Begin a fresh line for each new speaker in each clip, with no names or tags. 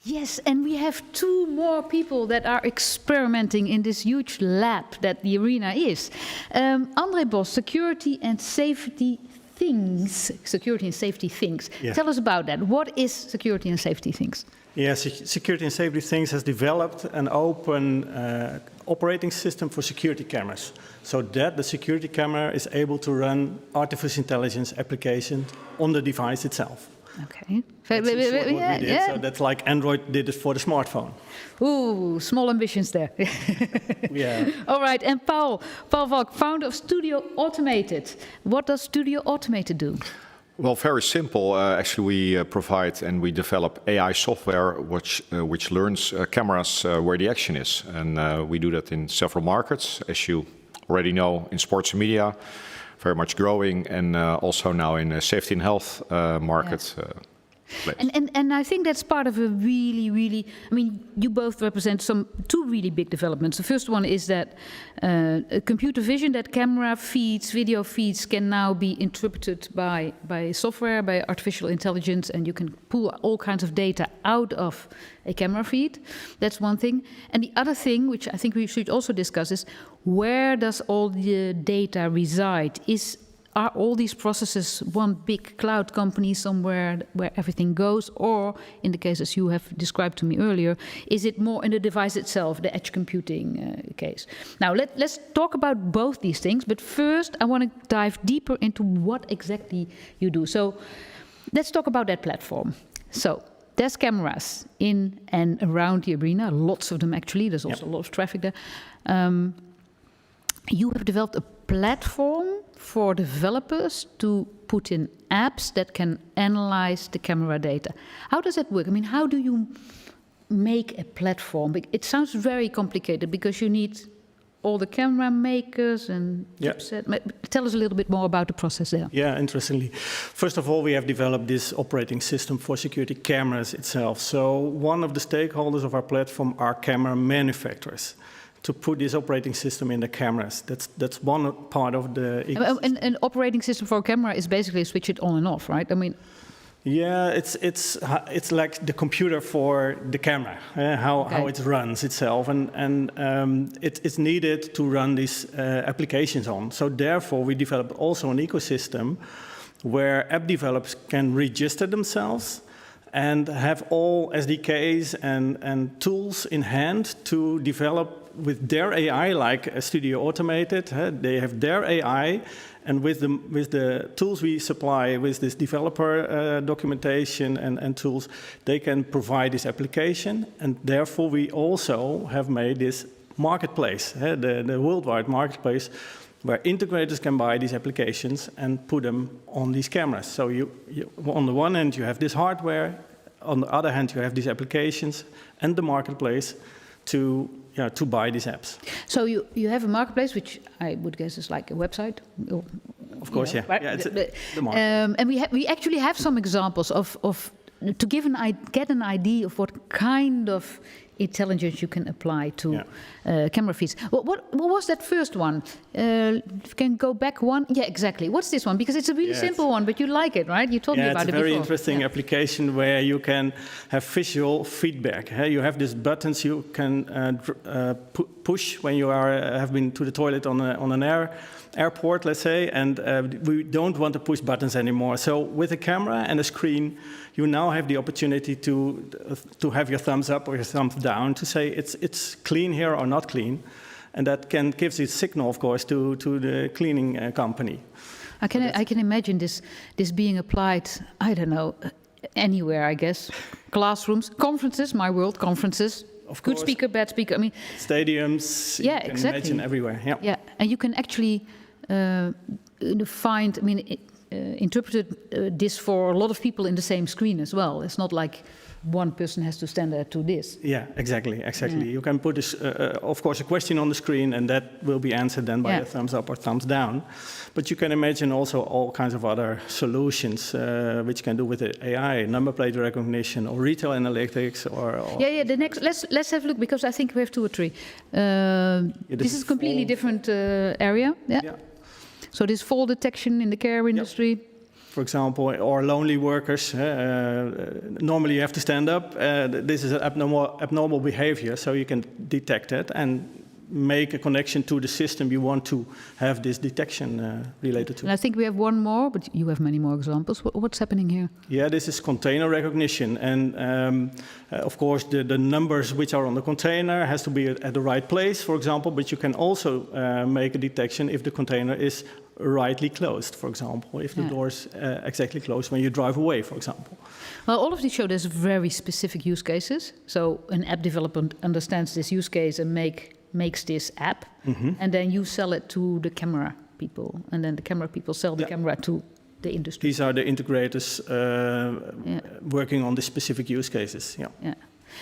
Yes, and we have two more people that are experimenting in this huge lab that the arena is. André Bos, Security and Safety Things. Security and Safety Things.
Yeah.
Tell us about that. What is Security and Safety Things?
Yeah, Security and Safety Things has developed an open operating system for security cameras, so that the security camera is able to run artificial intelligence applications on the device itself.
Okay.
That's in short what we did. So that's like Android did it for the smartphone.
Ooh, small ambitions there.
Yeah.
All right, and Paul Valk, founder of Studio Automated. What does Studio Automated do?
Well, very simple. Actually, we provide and we develop AI software which learns cameras where the action is. And we do that in several markets, as you already know, in sports and media, very much growing, and also now in safety and health market.
Yeah. And I think that's part of a really, I mean, you both represent two really big developments. The first one is that computer vision, that camera feeds, video feeds can now be interpreted by software, by artificial intelligence, and you can pull all kinds of data out of a camera feed. That's one thing. And the other thing, which I think we should also discuss, is where does all the data reside? Are all these processes one big cloud company somewhere where everything goes? Or, in the cases you have described to me earlier, is it more in the device itself, the edge computing case? Now, let's talk about both these things. But first, I want to dive deeper into what exactly you do. So, let's talk about that platform. So, there's cameras in and around the arena, lots of them actually. There's also a lot of traffic there. You have developed a platform for developers to put in apps that can analyze the camera data. How does that work? I mean, how do you make a platform? It sounds very complicated because you need all the camera makers and chipset. Tell us a little bit more about the process there.
Yeah, interestingly. First of all, we have developed this operating system for security cameras itself. So one of the stakeholders of our platform are camera manufacturers, to put this operating system in the cameras. That's one part of the ecosystem.
An operating system for a camera is basically switch it on and off, right? I mean,
yeah, it's like the computer for the camera, how it runs itself, and it's needed to run these applications on. So therefore, we developed also an ecosystem where app developers can register themselves and have all SDKs and tools in hand to develop with their AI, like Studio Automated. They have their AI, and with the tools we supply, with this developer documentation and tools, they can provide this application. And therefore, we also have made this marketplace, the worldwide marketplace, where integrators can buy these applications and put them on these cameras. So you on the one hand, you have this hardware. On the other hand, you have these applications and the marketplace to buy these apps. So
you have a marketplace, which I would guess is like a website.
Of course, yeah.
Right?
Yeah, it's the market.
And we actually have some examples of to get an idea of what kind of intelligence you can apply to camera feeds. What was that first one? If you can go back one. Yeah, exactly. What's this one? Because it's a really simple one, but you like it, right? You told me about it before.
Yeah, it's a very interesting application where you can have visual feedback. You have these buttons you can push when you have been to the toilet on an airport, let's say, and we don't want to push buttons anymore. So with a camera and a screen, you now have the opportunity to have your thumbs up or your thumbs down to say it's clean here or not clean, and that gives a signal, of course, to the cleaning company.
I can imagine this being applied. I don't know, anywhere. I guess classrooms, conferences, my world conferences.
Of course.
Good speaker, bad speaker. I mean,
stadiums.
Yeah,
you can
exactly.
imagine everywhere. Yeah.
Yeah, and you can actually find. I mean, interpreted this for a lot of people in the same screen as well. It's not like one person has to stand there to this.
Yeah, exactly. Yeah. You can put, of course, a question on the screen, and that will be answered then by a thumbs up or thumbs down. But you can imagine also all kinds of other solutions which can do with the AI, number plate recognition, or retail analytics, or
The next, let's have a look, because I think we have two or three. This is a completely different area. Yeah. So this fall detection in the care industry.
for example, or lonely workers. Normally you have to stand up. This is an abnormal behavior, so you can detect it and make a connection to the system you want to have this detection related to.
And I think we have one more, but you have many more examples. What's happening here?
Yeah, this is container recognition. And of course, the numbers which are on the container has to be at the right place, for example, but you can also make a detection if the container is rightly closed, for example, if the door is exactly closed when you drive away, for example.
Well, all of these show there's very specific use cases. So an app developer understands this use case and makes this app, and then you sell it to the camera people, and then the camera people sell the camera to the industry.
These are the integrators working on the specific use cases. Yeah.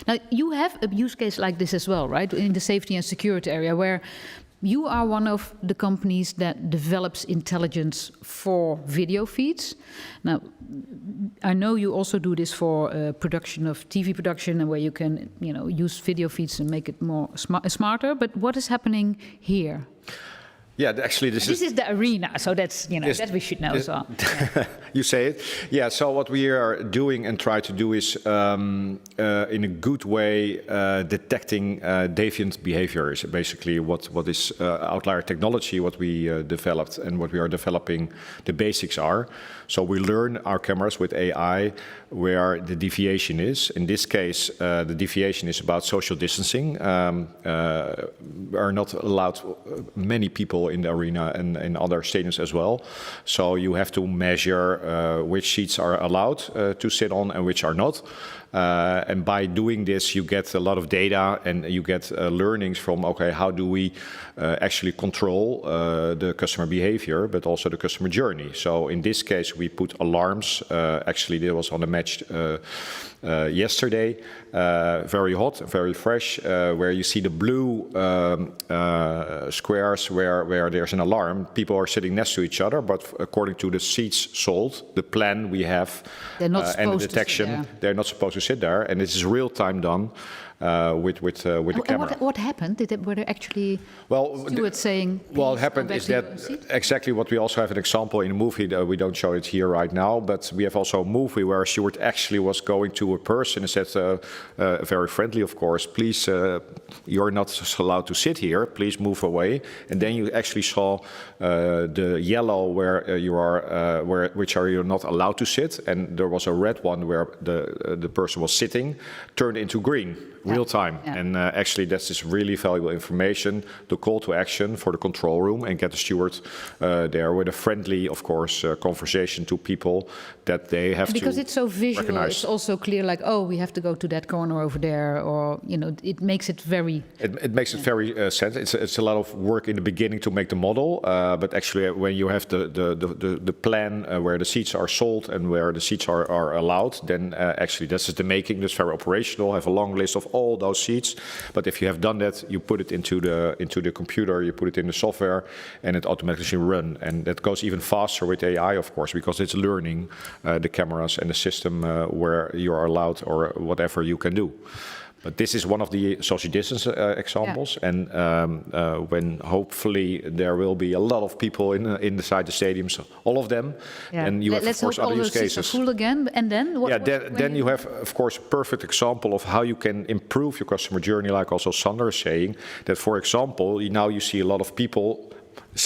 Now, you have a use case like this as well, right? In the safety and security area, where you are one of the companies that develops intelligence for video feeds. Now, I know you also do this for production of TV production, and where you can, use video feeds and make it more smarter. But what is happening here?
Yeah, actually, this
is the arena, so that's that we should know as well.
You say it. Yeah. So what we are doing and try to do is, in a good way, detecting deviant behavior is basically what is outlier technology, what we developed and what we are developing. The basics are. So we learn our cameras with AI where the deviation is. In this case, the deviation is about social distancing. We are not allowed many people in the arena and in other stadiums as well. So you have to measure which seats are allowed to sit on and which are not. And by doing this, you get a lot of data and you get learnings from, okay, how do we actually control the customer behavior, but also the customer journey. So in this case, we put alarms. Actually, there was on the match yesterday, very hot, very fresh, where you see the blue squares where there's an alarm. People are sitting next to each other, but according to the seats sold, the plan we have and the detection, they're not supposed to sit there, and this is real time done with the camera.
What happened? Were there actually stewards saying?
What happened is that exactly what we also have an example in a movie. We don't show it here right now, but we have also a movie where a steward actually was going to a person and said, very friendly, of course, please, you're not allowed to sit here. Please move away. And then you actually saw the yellow where you are, which are you're not allowed to sit, and there was a red one where the person was sitting, turned into green. Real time. Yeah. And actually that's this really valuable information, the call to action for the control room, and get the steward there with a friendly, of course, conversation to people that they have to
because it's so visual,
recognize.
It's also clear, like, oh, we have to go to that corner over there, or, it makes it very...
It makes it very sense. It's a lot of work in the beginning to make the model, but actually when you have the plan where the seats are sold and where the seats are allowed, then actually this is the making, that's very operational, have a long list of all those seats. But if you have done that, you put it into the computer, you put it in the software, and it automatically runs. And that goes even faster with AI, of course, because it's learning the cameras and the system where you are allowed or whatever you can do. But this is one of the social distance examples, and when hopefully there will be a lot of people inside the stadiums, all of them, and you have of course other use cases.
Full again, and then what?
Then you have of course a perfect example of how you can improve your customer journey, like also Sander is saying. That, for example, now you see a lot of people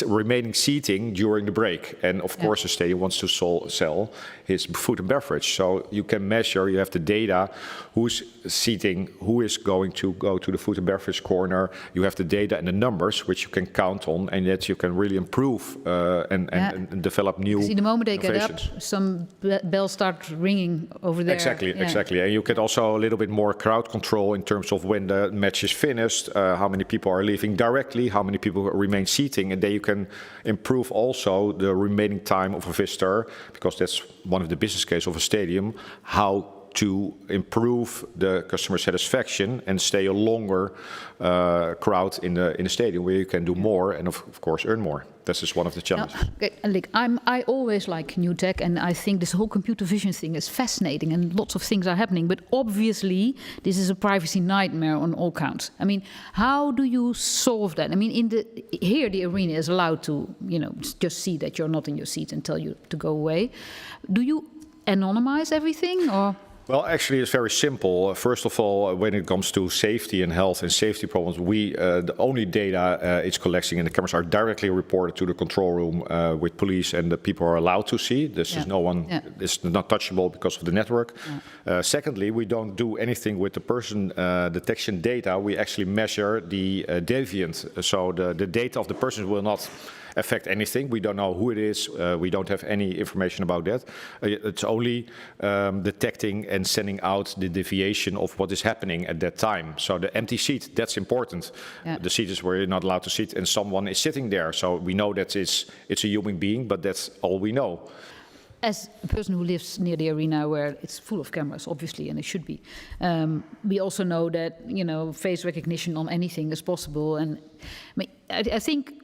remaining seating during the break, and of course the stadium wants to sell his food and beverage, so you can measure, you have the data, who's seating, who is going to go to the food and beverage corner, you have the data and the numbers which you can count on, and that you can really improve and develop new
See, the moment they get up, some bells start ringing over there.
Exactly, and you get also a little bit more crowd control in terms of when the match is finished, how many people are leaving directly, how many people remain seating, and then you can improve also the remaining time of a visitor, because that's one of the business case of a stadium, how to improve the customer satisfaction and stay a longer crowd in the stadium where you can do more and of course earn more. This is one of the challenges.
I always like new tech, and I think this whole computer vision thing is fascinating, and lots of things are happening. But obviously, this is a privacy nightmare on all counts. I mean, how do you solve that? I mean, here the arena is allowed to, just see that you're not in your seat and tell you to go away. Do you anonymize everything, or?
Well, actually, it's very simple. First of all, when it comes to safety and health and safety problems, the only data it's collecting in the cameras are directly reported to the control room with police, and the people are allowed to see. This is it's not touchable because of the network. Secondly, we don't do anything with the person detection data. We actually measure the deviant, so the data of the person will not affect anything. We don't know who it is. We don't have any information about that. It's only detecting and sending out the deviation of what is happening at that time. So the empty seat, that's important. Yeah. The seat is where you're not allowed to sit and someone is sitting there. So we know that it's a human being, but that's all we know.
As a person who lives near the arena where it's full of cameras, obviously, and it should be, we also know that, face recognition on anything is possible. And I think,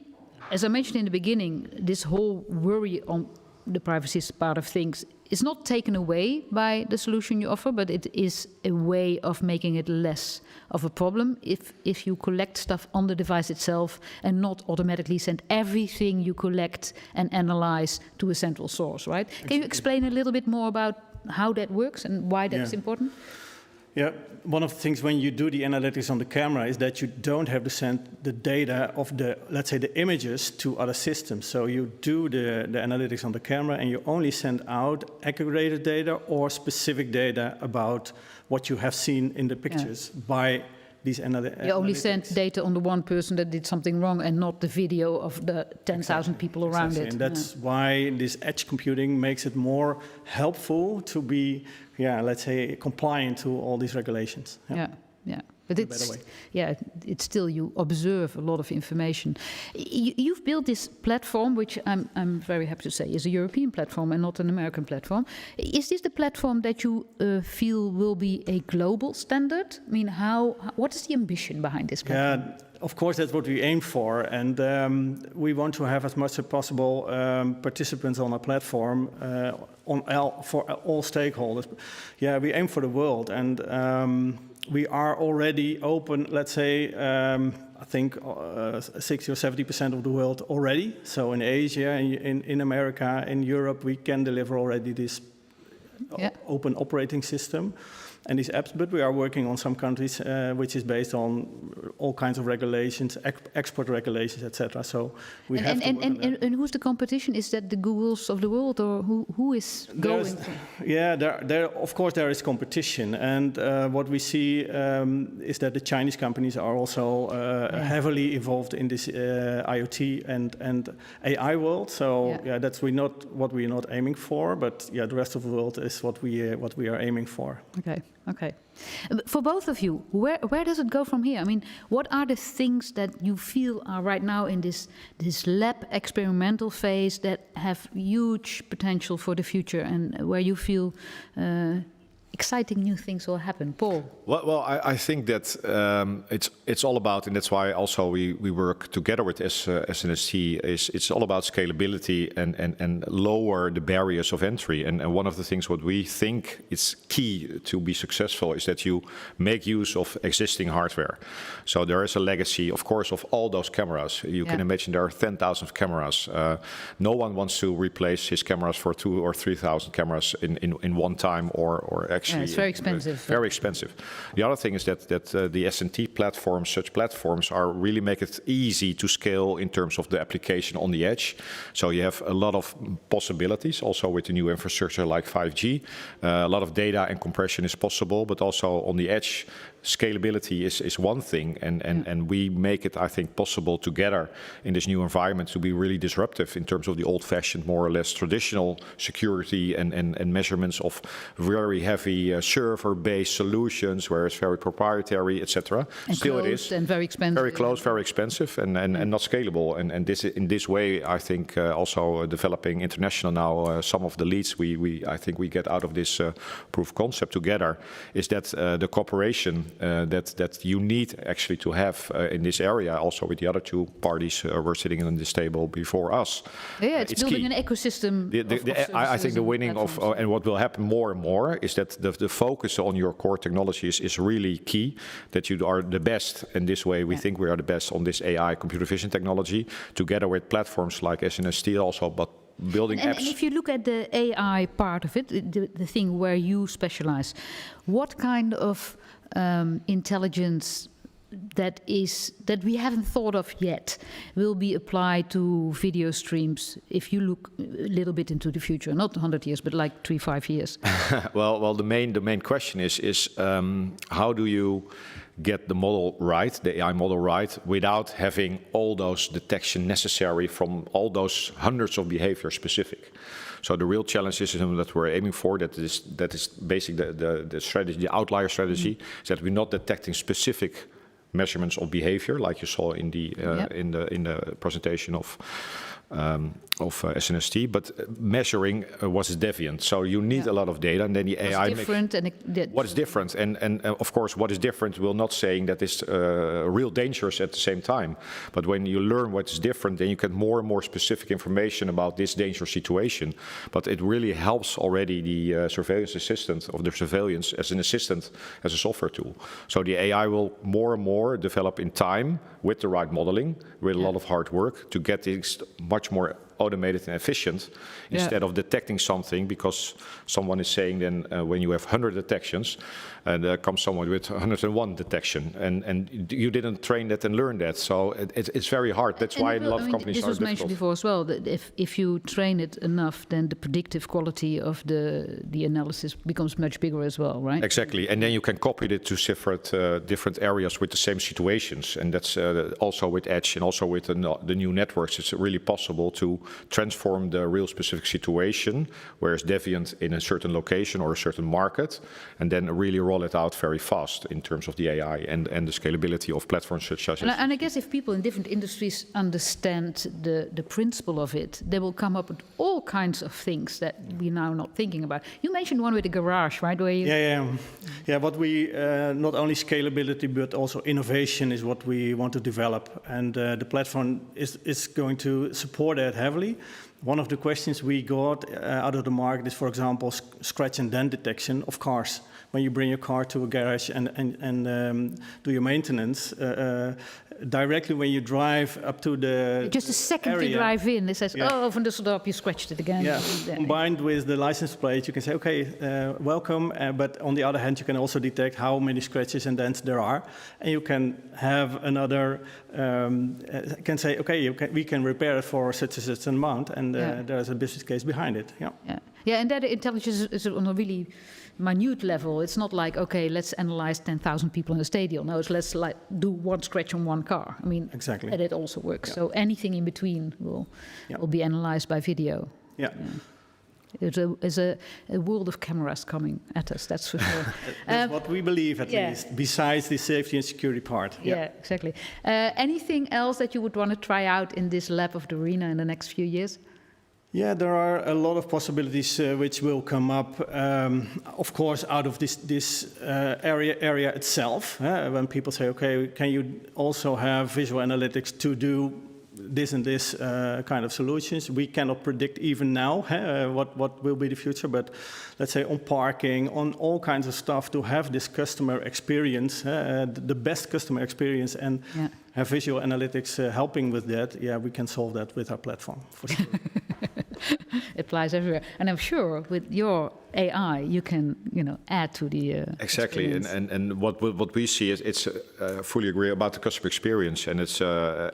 as I mentioned in the beginning, this whole worry on the privacy part of things is not taken away by the solution you offer, but it is a way of making it less of a problem if you collect stuff on the device itself and not automatically send everything you collect and analyze to a central source, right? Exactly. Can you explain a little bit more about how that works and why that's important?
Yeah, one of the things when you do the analytics on the camera is that you don't have to send the data of let's say the images to other systems. So you do the analytics on the camera and you only send out aggregated data or specific data about what you have seen in the pictures by these analytics.
You only send data on the one person that did something wrong and not the video of the 10,000 people around it.
And that's why this edge computing makes it more helpful to be, let's say, compliant to all these regulations.
Yeah. But it's still, you observe a lot of information. You've built this platform, which I'm very happy to say is a European platform and not an American platform. Is this the platform that you feel will be a global standard? I mean, what is the ambition behind this platform?
Yeah, of course, that's what we aim for. And we want to have as much as possible participants on our platform for all stakeholders. Yeah, we aim for the world. And we are already open, let's say, I think 60 or 70% of the world already. So in Asia, in America, in Europe, we can deliver already this open operating system and these apps. But we are working on some countries which is based on all kinds of regulations, export regulations, etc. So we have to work on that.
And who's the competition? Is that the Googles of the world, or who is going?
Of course there is competition, and what we see is that the Chinese companies are also heavily involved in this IoT and AI world. So that's what we're not aiming for, but the rest of the world is what we are aiming for.
Okay. For both of you, where does it go from here? I mean, what are the things that you feel are right now in this lab experimental phase that have huge potential for the future, and where you feel exciting new things will happen? Paul?
Well, I think that it's all about, and that's why also we work together with SNST, it's all about scalability and lower the barriers of entry. And one of the things what we think is key to be successful is that you make use of existing hardware. So there is a legacy, of course, of all those cameras. You can imagine there are 10,000 cameras. No one wants to replace his cameras for 2,000 or 3,000 cameras in one time or actually.
It's very expensive.
Very expensive. The other thing is that the SNT platforms, such platforms, really make it easy to scale in terms of the application on the edge. So you have a lot of possibilities also with the new infrastructure like 5G. A lot of data and compression is possible, but also on the edge, scalability is one thing, and we make it, I think, possible together in this new environment to be really disruptive in terms of the old-fashioned, more or less traditional security and measurements of very heavy server-based solutions where it's very proprietary, etc. Still it is.
And very expensive.
Very close, very expensive, and not scalable. And this, in this way, I think, also developing international now, some of the leads I think we get out of this proof of concept together is that the cooperation that you need actually to have in this area, also with the other two parties were sitting on this table before us.
Yeah, it's building
key.
an ecosystem.
I think the winning of, and what will happen more and more is that the focus on your core technology is really key, that you are the best. In this way, we think we are the best on this AI computer vision technology, together with platforms like SNST also, but building apps.
And if you look at the AI part of it, the thing where you specialize, what kind of intelligence that we haven't thought of yet will be applied to video streams if you look a little bit into the future, not 100 years, but like 3-5 years?
Well, the main question is how do you get the model right, the AI model right, without having all those detection necessary from all those hundreds of behavior specific. So the real challenge is that we're aiming for, that is basically the strategy, the outlier strategy, is that we're not detecting specific measurements of behavior, like you saw in the in the presentation of SNST, but measuring what is deviant. So you need a lot of data, and then the AI what is different, and of course what is different will not saying that is real dangerous at the same time. But when you learn what is different, then you get more and more specific information about this dangerous situation. But it really helps already the surveillance assistant of the surveillance as an assistant, as a software tool. So the AI will more and more develop in time with the right modeling, with a lot of hard work to get things much more automated and efficient instead of detecting something, because someone is saying then when you have 100 detections and there comes someone with 101 detection, and you didn't train that and learn that, so it's very hard. That's why a lot of companies are difficult.
This was mentioned before as well, that if you train it enough, then the predictive quality of the analysis becomes much bigger as well, right?
Exactly, and then you can copy it to different areas with the same situations, and that's also with Edge and also with the new networks. It's really possible to transform the real specific situation where it's deviant in a certain location or a certain market, and then really roll it out very fast in terms of the AI and the scalability of platforms such as.
And I guess if people in different industries understand the principle of it, they will come up with all kinds of things that we're now not thinking about. You mentioned one with the garage, right? Where you
yeah. What we not only scalability but also innovation is what we want to develop, and the platform is going to support that heavily. One of the questions we got out of the market is, for example, scratch and dent detection of cars. When you bring your car to a garage and do your maintenance, directly when you drive up to the
just a second
area,
you drive in, it says, oh, van Düsseldorf, you scratched it again.
Yeah, combined with the license plate, you can say, okay, welcome, but on the other hand, you can also detect how many scratches and dents there are, and you can have another, can say, okay, we can repair it for such and such an amount, and there's a business case behind it.
Yeah, and that intelligence is on a really minute level. It's not like, okay, let's analyze 10,000 people in a stadium. No, it's let's do one scratch on one car. I mean,
exactly.
And it also works. So anything in between will be analyzed by video.
Yeah.
There's a world of cameras coming at us, that's for sure.
That's what we believe, at least, besides the safety and security part.
Yeah, exactly. Anything else that you would want to try out in this lab of the arena in the next few years?
Yeah, there are a lot of possibilities which will come up, of course, out of this area itself. When people say, okay, can you also have visual analytics to do this and this kind of solutions? We cannot predict even now what will be the future, but let's say on parking, on all kinds of stuff, to have this customer experience, the best customer experience, and have visual analytics helping with that. Yeah, we can solve that with our platform, for sure.
It applies everywhere. And I'm sure with your AI, you can, add to the
Exactly,
experience.
and what we see is it's fully agree about the customer experience, and it's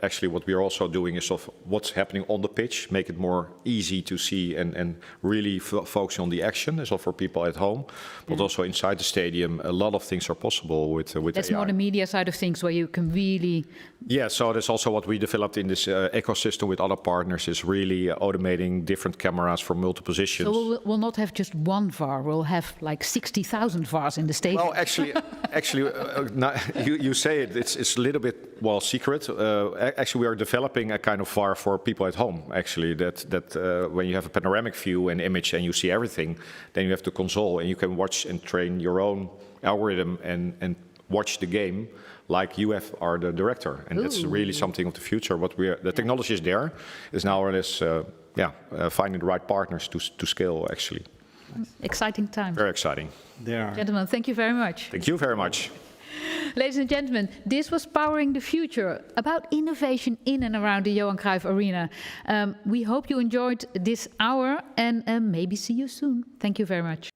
actually what we are also doing is of what's happening on the pitch, make it more easy to see and really focus on the action, as well for people at home, but also inside the stadium. A lot of things are possible with
That's
AI.
more the media side of things, where you can really.
Yeah, so that's also what we developed in this ecosystem with other partners, is really automating different cameras from multiple positions.
So we'll not have just one VAR. We'll have like 60,000 VARs in the stadium.
Well, actually, you say it. It's a little bit secret. Actually, we are developing a kind of VAR for people at home. Actually, that when you have a panoramic view and image and you see everything, then you have the console and you can watch and train your own algorithm and watch the game like you are the director. And that's really something of the future. The technology is there. It's now or less, finding the right partners to scale. Actually,
Exciting times.
very exciting.
There.
Gentlemen, thank you very much.
Thank you very much.
Ladies and gentlemen, this was Powering the Future, about innovation in and around the Johan Cruyff Arena. We hope you enjoyed this hour and maybe see you soon. Thank you very much.